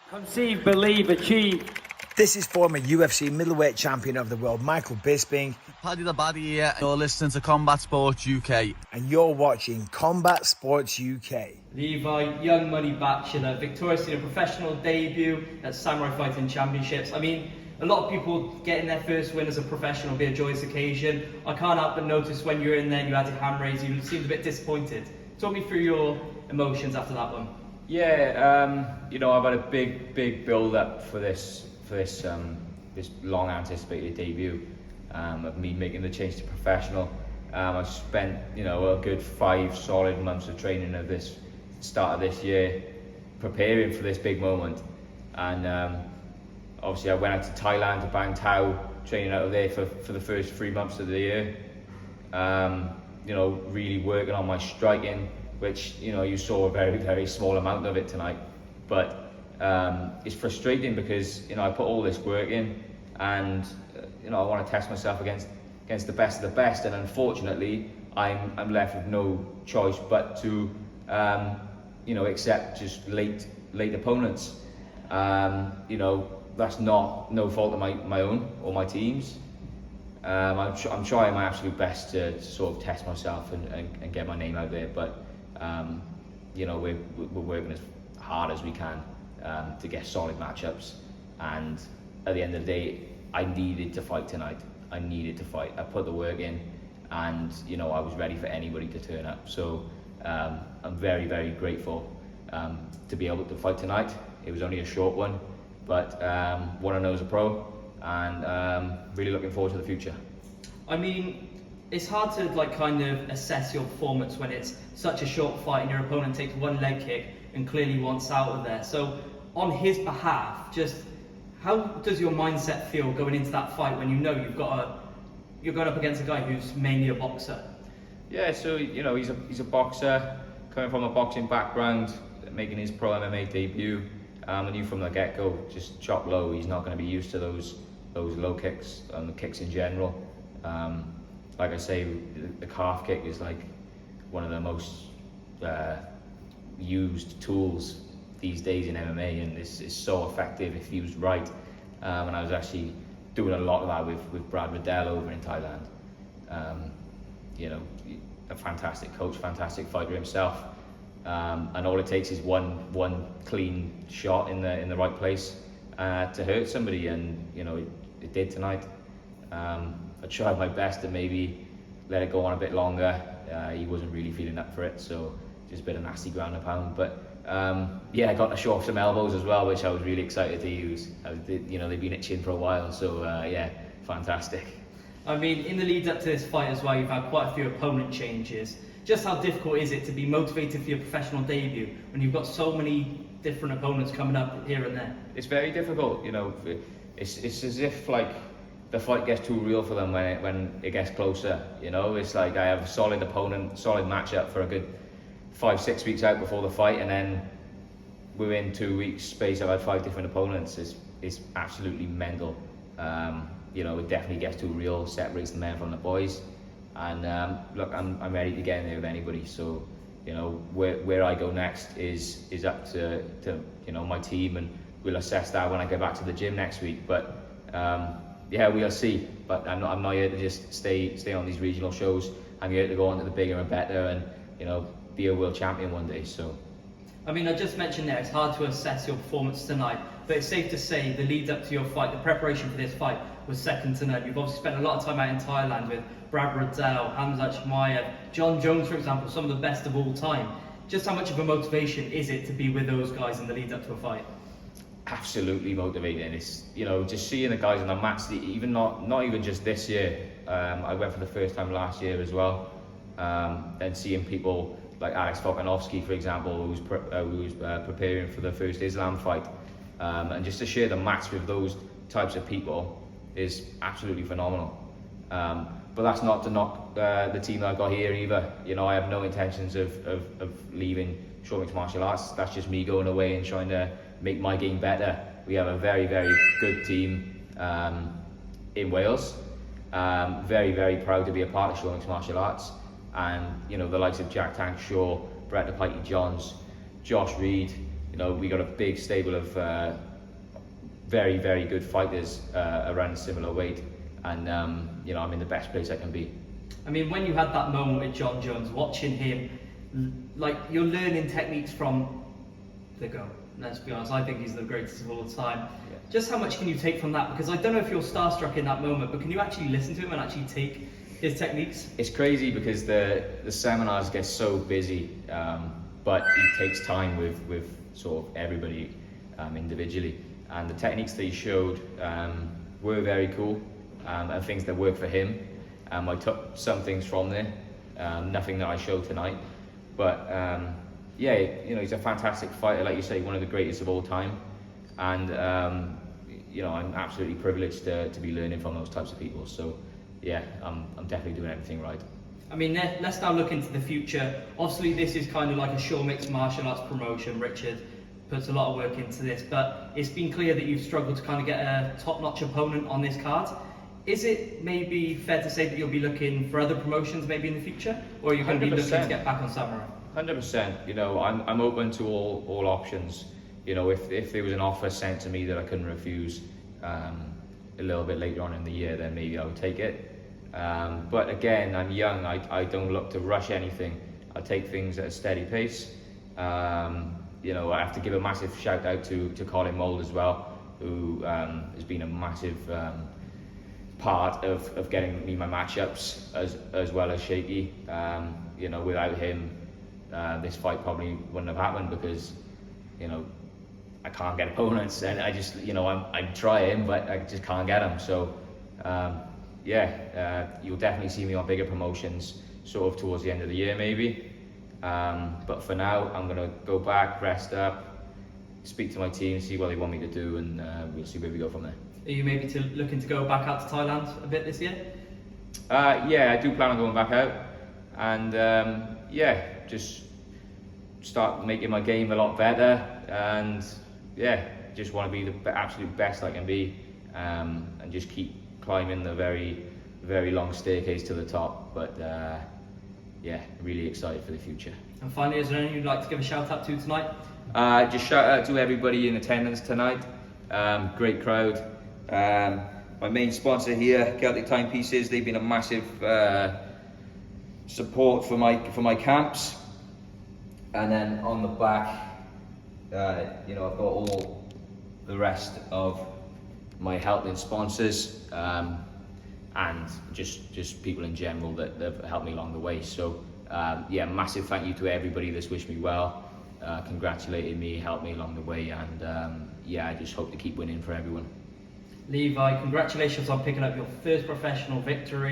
Conceive, believe, achieve. This is former UFC middleweight champion of the world, Michael Bisping. Paddy the Baddy here. You're listening to Combat Sports UK. And you're watching Combat Sports UK. Levi, Young Money Batchelor, victorious in a professional debut at Samurai Fighting Championships. I mean, a lot of people getting their first win as a professional be a joyous occasion. I can't help but notice when you were in there, you had your hand raised, you seemed a bit disappointed. Talk me through your emotions after that one. Yeah, I've had a big build up for this long anticipated debut of me making the change to professional. I've spent a good 5 solid months of training at this start of this year preparing for this big moment, and obviously I went out to Thailand to Bang Tao, training out of there for the first 3 months of the year. Really working on my striking, which you saw a very small amount of it tonight, but it's frustrating because I put all this work in, and I want to test myself against the best of the best, and unfortunately I'm left with no choice but to accept just late opponents. That's no fault of my own or my team's. I'm trying my absolute best to sort of test myself and get my name out there, but we're working as hard as we can to get solid matchups, and at the end of the day I needed to fight tonight. I put the work in, and I was ready for anybody to turn up, so I'm very grateful to be able to fight tonight. It was only a short one, but want to know as a pro, and really looking forward to the future. I mean, it's hard to kind of assess your performance when it's such a short fight and your opponent takes one leg kick and clearly wants out of there. So on his behalf, just how does your mindset feel going into that fight when you're going up against a guy who's mainly a boxer? Yeah, so he's a boxer coming from a boxing background, making his pro MMA debut. I knew from the get-go, just chop low. He's not going to be used to those low kicks and the kicks in general. Like I say, the calf kick is like one of the most used tools these days in MMA, and this is so effective if used right. And I was actually doing a lot of that with Brad Riddell over in Thailand. A fantastic coach, fantastic fighter himself. And all it takes is one clean shot in the right place to hurt somebody, and it did tonight. I tried my best to maybe let it go on a bit longer. He wasn't really feeling up for it, so just a bit of nasty ground and pound. But I got to show off some elbows as well, which I was really excited to use. They've been itching for a while, so fantastic. I mean, in the lead up to this fight as well, you've had quite a few opponent changes. Just how difficult is it to be motivated for your professional debut when you've got so many different opponents coming up here and there? It's very difficult, it's as if the fight gets too real for them when it gets closer. It's like I have a solid opponent, solid matchup for a good 5-6 weeks out before the fight, and then within 2 weeks space I've had 5 different opponents. It's absolutely mental. It definitely gets too real, separates the men from the boys. And look, I'm ready to get in there with anybody. So where I go next is up to my team, and we'll assess that when I get back to the gym next week. But we'll see. But I'm not here to just stay on these regional shows. I'm here to go on to the bigger and better, and be a world champion one day. So I mean, I just mentioned there, it's hard to assess your performance tonight, but it's safe to say the lead up to your fight, the preparation for this fight was second to none. You've obviously spent a lot of time out in Thailand with Brad Riddell, Hamzat Chimaev, John Jones, for example, some of the best of all time. Just how much of a motivation is it to be with those guys in the lead up to a fight? Absolutely motivating. It's just seeing the guys on the mats, even not even just this year. I went for the first time last year as well, and seeing people like Alex Volkanovski, for example, who was preparing for the first Islam fight, and just to share the mats with those types of people is absolutely phenomenal. But that's not to knock the team that I've got here either. I have no intentions of leaving short mixed martial arts. That's just me going away and trying to make my game better. We have a very good team in Wales. Very proud to be a part of short mixed martial arts. And the likes of Jack Tank Shaw, Brett the Pikey Johns, Josh Reed, you know, we got a big stable of very, very good fighters around a similar weight, and you know, I'm in the best place I can be. I mean, when you had that moment with John Jones, watching him, like, you're learning techniques from the GOAT. Let's be honest, I think he's the greatest of all time. Yeah. Just how much can you take from that? Because I don't know if you're starstruck in that moment, but can you actually listen to him and actually take his techniques? It's crazy because the seminars get so busy, but he takes time with sort of everybody individually, and the techniques that he showed were very cool, and things that work for him. I took some things from there, nothing that I showed tonight, but yeah, you know, he's a fantastic fighter, like you say, one of the greatest of all time, and you know, I'm absolutely privileged to be learning from those types of people. So yeah, I'm definitely doing everything right. I mean, let's now look into the future. Obviously, this is kind of like a Shore Mixed Martial Arts promotion. Richard puts a lot of work into this, but it's been clear that you've struggled to kind of get a top-notch opponent on this card. Is it maybe fair to say that you'll be looking for other promotions maybe in the future, or are you going to be looking to get back on Samurai? 100%. You know, I'm open to all options. You know, if there was an offer sent to me that I couldn't refuse a little bit later on in the year, then maybe I would take it. But again, I'm young. I don't look to rush anything. I take things at a steady pace. You know, I have to give a massive shout out to Colin Mould as well, who has been a massive part of getting me my matchups as well as Shaky. You know, without him, this fight probably wouldn't have happened, because, you know, I can't get opponents, and I just, you know, I'm trying, but I just can't get them. So yeah, you'll definitely see me on bigger promotions sort of towards the end of the year maybe, but for now I'm gonna go back, rest up, speak to my team, see what they want me to do, and we'll see where we go from there. Are you maybe looking to go back out to Thailand a bit this year? Yeah, I do plan on going back out, and yeah, just start making my game a lot better, and yeah, just want to be the absolute best I can be, and just keep climbing the very, very long staircase to the top. But yeah, really excited for the future. And finally, is there anything you'd like to give a shout out to tonight? Just shout out to everybody in attendance tonight. Great crowd. My main sponsor here, Celtic Timepieces, they've been a massive support for my camps. And then on the back, you know, I've got all the rest of my helping sponsors, and just people in general that have helped me along the way. So yeah, massive thank you to everybody that's wished me well, congratulated me, helped me along the way, and yeah, I just hope to keep winning for everyone. Levi, congratulations on picking up your first professional victory.